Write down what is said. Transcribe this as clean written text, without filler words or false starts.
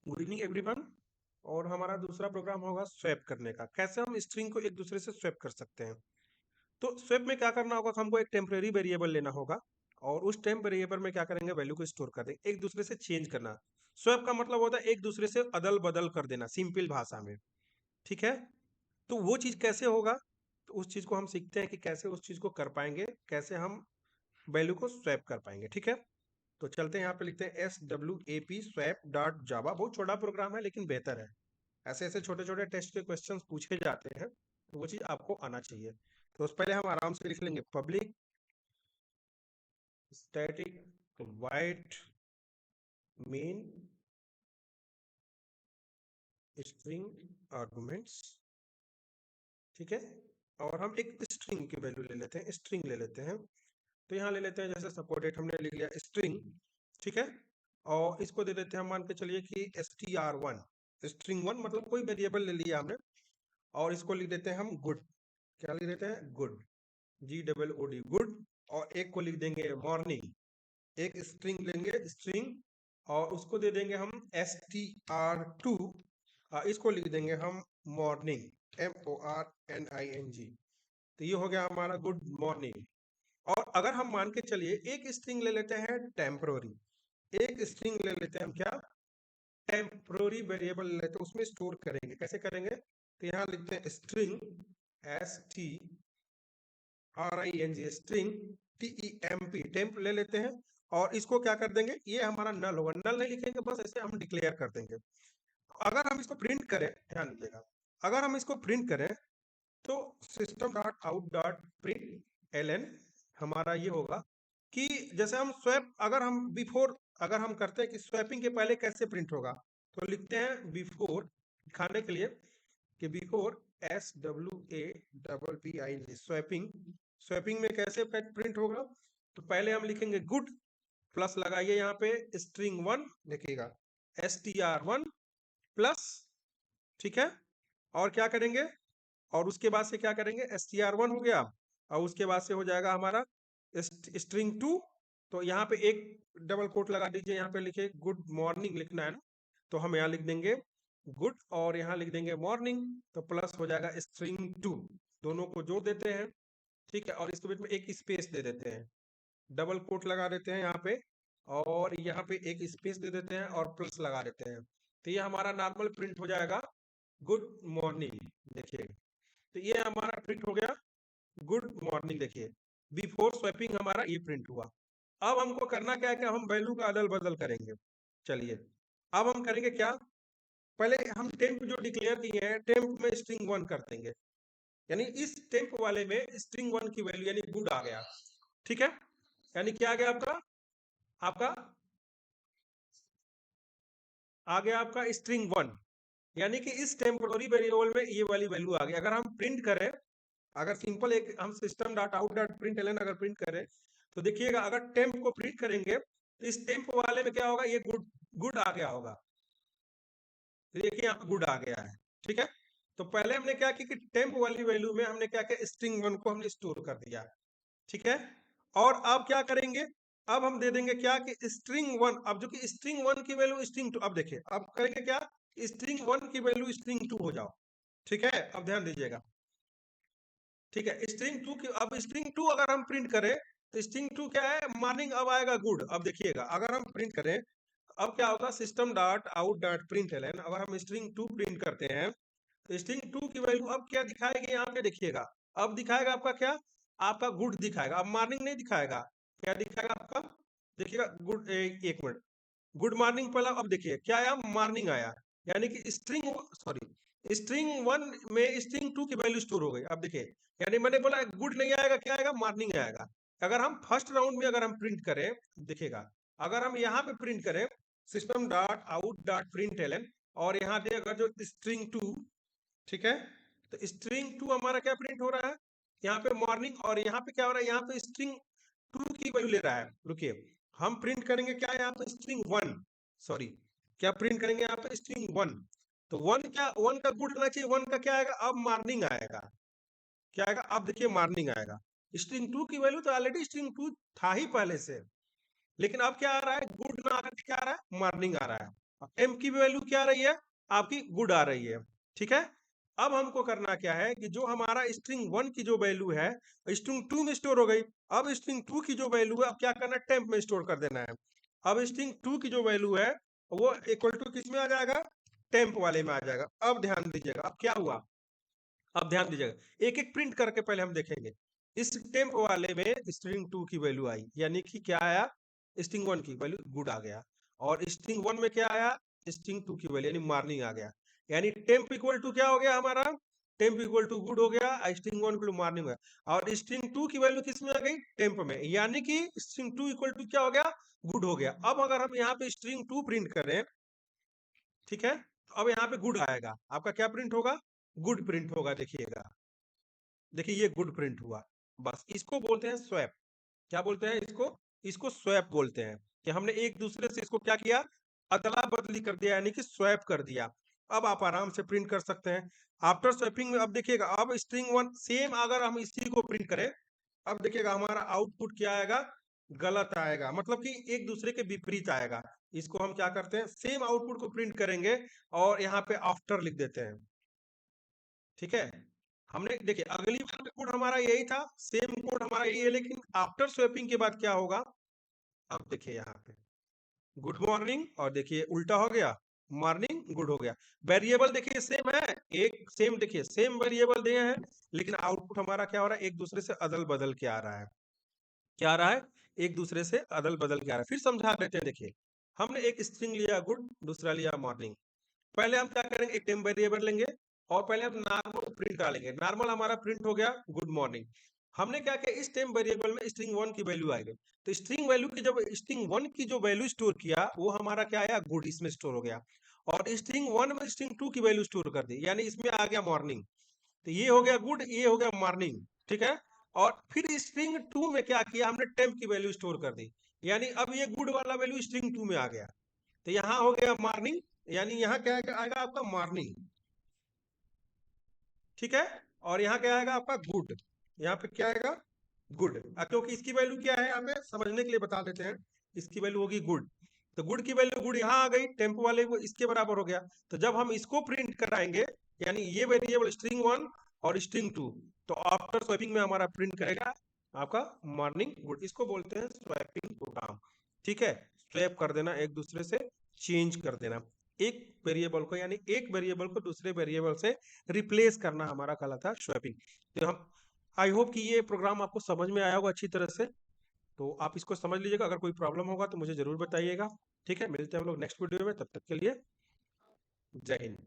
Good evening everyone. और हमारा दूसरा प्रोग्राम होगा स्वैप करने का। कैसे हम स्ट्रिंग को एक दूसरे से स्वैप कर सकते हैं। तो स्वैप में क्या करना होगा, हमको एक टेम्परेरी वेरिएबल लेना होगा और उस टेम्प वेरिएबल में क्या करेंगे, वैल्यू को स्टोर कर देंगे, एक दूसरे से चेंज करना। स्वैप का मतलब होता है एक दूसरे से अदल बदल कर देना, सिंपल भाषा में। ठीक है। तो वो चीज कैसे होगा, तो उस चीज को हम सीखते हैं कि कैसे उस चीज को कर पाएंगे, कैसे हम वैल्यू को स्वैप कर पाएंगे। ठीक है। तो चलते हैं, यहाँ पे लिखते हैं swap swap डॉट जावा। बहुत छोटा प्रोग्राम है लेकिन बेहतर है। ऐसे ऐसे छोटे छोटे टेस्ट के क्वेश्चंस पूछे जाते हैं, तो वो चीज आपको आना चाहिए। तो उससे पहले हम आराम से लिख लेंगे public static wide main string arguments. ठीक है। और हम एक स्ट्रिंग की वैल्यू ले लेते हैं, स्ट्रिंग ले लेते हैं। तो यहाँ ले लेते हैं, जैसे सपोर्टेड हमने लिख लिया स्ट्रिंग। ठीक है। और इसको दे देते हैं, हम मान के चलिए कि str1। स्ट्रिंग वन मतलब कोई वेरिएबल ले लिया हमने, और इसको लिख देते हैं हम गुड। क्या लिख देते हैं, गुड, GOOD गुड। और एक को लिख देंगे मॉर्निंग। एक स्ट्रिंग लेंगे स्ट्रिंग, और उसको दे देंगे हम str2। इसको लिख देंगे हम मॉर्निंग, MORNING। तो ये हो गया हमारा गुड मॉर्निंग। और अगर हम मान के चलिए एक स्ट्रिंग ले लेते हैं टेम्पररी, एक स्ट्रिंग ले लेते हैं हम क्या, टेम्पररी वेरिएबल ले लेते हैं, उसमें स्टोर करेंगे। कैसे करेंगे, तो यहाँ लिखते हैं string STRING, string TEMP, temp ले लेते हैं। और इसको क्या कर देंगे, ये हमारा नल होगा। नल नहीं लिखेंगे, बस ऐसे हम डिक्लेयर कर देंगे। अगर हम इसको प्रिंट करें, ध्यान दीजिएगा, अगर हम इसको प्रिंट करें तो system dot out dot print L हमारा ये होगा कि जैसे हम स्वैप, अगर हम बिफोर, अगर हम करते हैं कि स्वैपिंग के पहले कैसे प्रिंट होगा, तो लिखते हैं बिफोर, दिखाने के लिए कि बिफोर SWAPPING स्वैपिंग। स्वैपिंग में कैसे प्रिंट होगा, तो पहले हम लिखेंगे गुड, प्लस लगाइए यहाँ पे स्ट्रिंग वन, देखिएगा STR1 प्लस। ठीक है। और क्या करेंगे, और उसके बाद से क्या करेंगे, str1 हो गया, और उसके बाद से हो जाएगा हमारा स्ट्रिंग टू। तो यहाँ पे एक डबल कोट लगा दीजिए, यहाँ पे लिखे गुड मॉर्निंग लिखना है ना, तो हम यहाँ लिख देंगे गुड और यहाँ लिख देंगे मॉर्निंग। तो प्लस हो जाएगा स्ट्रिंग टू, दोनों को जोड़ देते हैं। ठीक है। और इसके बीच में एक स्पेस दे देते हैं, डबल कोट लगा देते हैं यहाँ पे, और यहाँ पे एक स्पेस दे देते हैं और प्लस लगा देते हैं। तो ये हमारा नॉर्मल प्रिंट हो जाएगा गुड मॉर्निंग। देखिए, तो ये हमारा प्रिंट हो गया गुड मॉर्निंग। देखिए, बिफोर स्वैपिंग हमारा ये प्रिंट हुआ। अब हमको करना क्या है कि हम वैल्यू का अदल बदल करेंगे। चलिए, अब हम करेंगे क्या, पहले हम टेम्प जो डिक्लेयर किए हैं, टेम्प में स्ट्रिंग वन कर देंगे। यानी इस टेम्प वाले में स्ट्रिंग वन की वैल्यू यानी गुड आ गया। ठीक है। यानी क्या आ गया, आपका आपका आ गया आपका स्ट्रिंग वन। यानी कि इस टेम्पोररी वेरिएबल में ये वाली वैल्यू आ गई। अगर हम प्रिंट करें, अगर सिंपल एक हम system dot out dot println अगर प्रिंट करें, तो देखिएगा अगर टेम्प को प्रिंट करेंगे तो इस टेम्प वाले में क्या होगा, ये गुड गुड आ गया होगा। देखिए यहाँ गुड आ गया है। ठीक है। तो पहले हमने क्या किया कि टेम्प वाली वैल्यू में हमने क्या किया, स्ट्रिंग वन को हमने स्टोर कर दिया। ठीक है। और अब क्या करेंगे, अब हम दे देंगे क्या कि स्ट्रिंग वन, अब जो कि स्ट्रिंग वन की वैल्यू स्ट्रिंग टू, अब देखिए अब करेंगे क्या, स्ट्रिंग वन की वैल्यू स्ट्रिंग टू हो जाओ। ठीक है। अब ध्यान दीजिएगा। ठीक है। स्ट्रिंग टू की, अब स्ट्रिंग टू अगर हम प्रिंट करें तो स्ट्रिंग टू क्या है, मॉर्निंग, अब आएगा गुड। अब देखिएगा अगर हम प्रिंट करें, अब क्या होगा, system dot out dot println, अगर हम स्ट्रिंग टू प्रिंट करते हैं तो स्ट्रिंग टू की वैल्यू अब क्या दिखाएगी, यहाँ पे देखिएगा, अब दिखाएगा आपका क्या, आपका गुड दिखाएगा, अब मॉर्निंग नहीं दिखाएगा। क्या दिखाएगा आपका, देखिएगा गुड, एक मिनट, गुड मॉर्निंग पहला, अब देखिए क्या आया, मॉर्निंग आया। यानी कि स्ट्रिंग, सॉरी, स्ट्रिंग वन में स्ट्रिंग टू की वैल्यू स्टोर हो गई। अब देखिए, यानी मैंने बोला गुड नहीं आएगा, क्या आएगा, मॉर्निंग आएगा। अगर हम फर्स्ट राउंड में अगर हम प्रिंट करें, देखिएगा अगर हम यहाँ पे प्रिंट करें system dot out dot println, और यहाँ पे अगर जो स्ट्रिंग टू, ठीक है, तो स्ट्रिंग टू हमारा क्या प्रिंट हो रहा है, यहाँ पे मॉर्निंग, और यहाँ पे क्या हो रहा है, यहाँ पे स्ट्रिंग टू की वैल्यू ले रहा है। रुकिए, हम प्रिंट करेंगे क्या, यहाँ पे स्ट्रिंग वन, सॉरी, क्या प्रिंट करेंगे यहाँ पे स्ट्रिंग वन। तो वन क्या, वन का गुड होना चाहिए, वन का क्या आएगा, अब मॉर्निंग आएगा। क्या आएगा, अब देखिए मॉर्निंग आएगा। स्ट्रिंग टू की वैल्यू तो ऑलरेडी स्ट्रिंग टू था ही पहले से, लेकिन अब क्या आ रहा है, गुड ना आकर क्या आ रहा है, मॉर्निंग आ रहा है। टेम्प की वैल्यू क्या आ रही है आपकी, गुड आ रही है। ठीक है, अब हमको करना क्या है कि जो हमारा स्ट्रिंग 1 की जो वैल्यू है स्ट्रिंग 2 में स्टोर हो गई। अब स्ट्रिंग 2 की जो वैल्यू है अब क्या करना है, टेम्प में स्टोर कर देना है। अब स्ट्रिंग 2 की जो वैल्यू है वो इक्वल टू किस में आ जाएगा, टेम्प वाले में आ जाएगा। अब ध्यान दीजिएगा अब क्या हुआ, अब ध्यान दीजिएगा एक एक प्रिंट करके पहले हम देखेंगे। इस टेम्प वाले में स्ट्रिंग 2 की वैल्यू आई, यानी कि क्या आया, स्ट्रिंग 1 की वैल्यू गुड आ गया। और स्ट्रिंग 1 में क्या आया, स्ट्रिंग 2 की वैल्यू यानी मॉर्निंग आ गया। यानी टेम्प इक्वल टू क्या हो गया हमारा, टेम्प इक्वल टू गुड हो गया, स्ट्रिंग 1 इक्वल टू मॉर्निंग है। और स्ट्रिंग 2 की वैल्यू किस में आ गई, टेम्प में, यानी कि स्ट्रिंग 2 इक्वल टू क्या हो गया, गुड हो गया। अब अगर हम यहाँ पे स्ट्रिंग 2 प्रिंट करें, ठीक है, तो अब यहाँ पे गुड आएगा, आपका क्या प्रिंट होगा, गुड प्रिंट होगा। देखिएगा, देखिए ये गुड प्रिंट हुआ। बस इसको बोलते हैं स्वैप। क्या बोलते हैं इसको, इसको स्वैप बोलते हैं कि हमने एक दूसरे से इसको क्या किया, अदला बदली कर दिया, यानी कि स्वैप कर दिया। अब आप आराम से प्रिंट कर सकते हैं आफ्टर स्वैपिंग में। अब देखिएगा, अब स्ट्रिंग 1 सेम अगर हम इसी को प्रिंट करें, अब देखिएगा हमारा आउटपुट क्या आएगा, गलत आएगा, मतलब कि एक दूसरे के विपरीत आएगा। इसको हम क्या करते हैं, सेम आउटपुट को प्रिंट करेंगे और यहाँ पे आफ्टर लिख देते हैं। ठीक है, हमने देखिए अगली बार में कोड हमारा यही था, सेम कोड हमारा यही है, लेकिन आफ्टर स्वैपिंग के बाद क्या होगा, अब देखिए यहाँ पे गुड मॉर्निंग, और देखिए उल्टा हो गया, मॉर्निंग गुड हो गया। वेरिएबल देखिए सेम है, एक सेम, देखिए सेम वेरिएबल दिए हैं, लेकिन आउटपुट हमारा क्या हो रहा है, एक दूसरे से अदल बदल के आ रहा है। क्या आ रहा है, एक दूसरे से अदल बदल के आ रहा है। फिर समझा देते हैं, देखिए हमने एक स्ट्रिंग लिया गुड, दूसरा लिया मॉर्निंग। पहले हम क्या करेंगे, एक टेम्प वेरिएबल लेंगे और पहले हम नॉर्मल प्रिंट डालेंगे। नॉर्मल हमारा प्रिंट हो गया गुड मॉर्निंग। हमने क्या किया, इस टेम्प वेरिएबल में स्ट्रिंग 1 की वैल्यू आएगी, तो स्ट्रिंग वैल्यू की जब स्ट्रिंग 1 की जो वैल्यू स्टोर किया वो हमारा क्या आया, गुड, इसमें स्टोर हो गया। और स्ट्रिंग 1 में स्ट्रिंग 2 की वैल्यू स्टोर कर दी, यानी इसमें आ गया मॉर्निंग। तो ये हो गया गुड, ये हो गया मॉर्निंग। ठीक है, और फिर स्ट्रिंग 2 में क्या किया, हमने टेम्प की वैल्यू स्टोर कर दी, यानी अब ये गुड वाला वैल्यू स्ट्रिंग 2 में आ गया। तो यहाँ हो गया मॉर्निंग, यानी यहाँ क्या आएगा आपका, मॉर्निंग। ठीक है, और यहाँ क्या आएगा आपका, गुड। यहाँ पे क्या आएगा, गुड। क्योंकि इसकी वैल्यू क्या है, यहाँ पे समझने के लिए बता देते हैं, इसकी वैल्यू होगी गुड। तो गुड की वैल्यू गुड यहाँ आ गई, टेम्पो वाले वो इसके बराबर हो गया। तो जब हम इसको प्रिंट कराएंगे, यानी ये वेरिएबल स्ट्रिंग 1 और स्ट्रिंग 2, तो आफ्टर स्वैपिंग में हमारा प्रिंट करेगा आपका मॉर्निंग गुड। इसको बोलते हैं स्वैपिंग प्रोग्राम। ठीक है, स्वैप कर देना, एक दूसरे से चेंज कर देना, एक वेरिएबल को, यानी एक वेरिएबल को दूसरे वेरिएबल से रिप्लेस करना हमारा कहलाता है स्वैपिंग। तो हम आई होप कि ये प्रोग्राम आपको समझ में आया होगा अच्छी तरह से। तो आप इसको समझ लीजिएगा, अगर कोई प्रॉब्लम होगा तो मुझे जरूर बताइएगा। ठीक है, मिलते हैं हम लोग नेक्स्ट वीडियो में, तब तक के लिए जय हिंद।